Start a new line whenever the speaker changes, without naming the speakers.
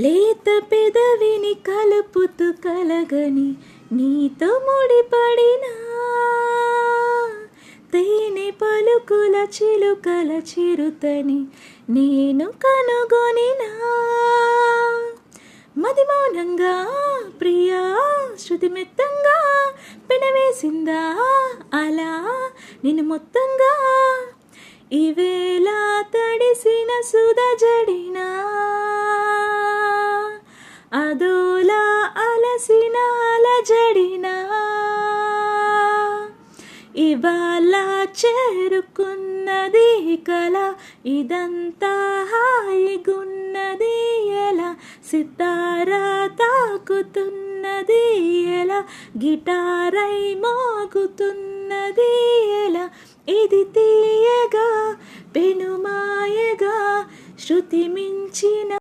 లేత పెదవిని కలుపుతూ కలగని నీతో ముడిపడినా తేనె పలుకుల చిలుకల చిరుతని నేను కనుగొనినా మది మౌనంగా ప్రియా శృతి మెత్తంగా పెనవేసిందా అలా నిన్ను మొత్తంగా ఈవేళ తడిసిన సుధ జడినా అదోలా అలసిన అలజడినా ఇవాళ చేరుకున్నది కల ఇదంతా హాయిగున్నది ఎలా సితారా తాకుతున్నది ఎలా గిటారై మోగుతున్నది ఎలా ఇది తీయగా పెనుమాయగా శృతి మించిన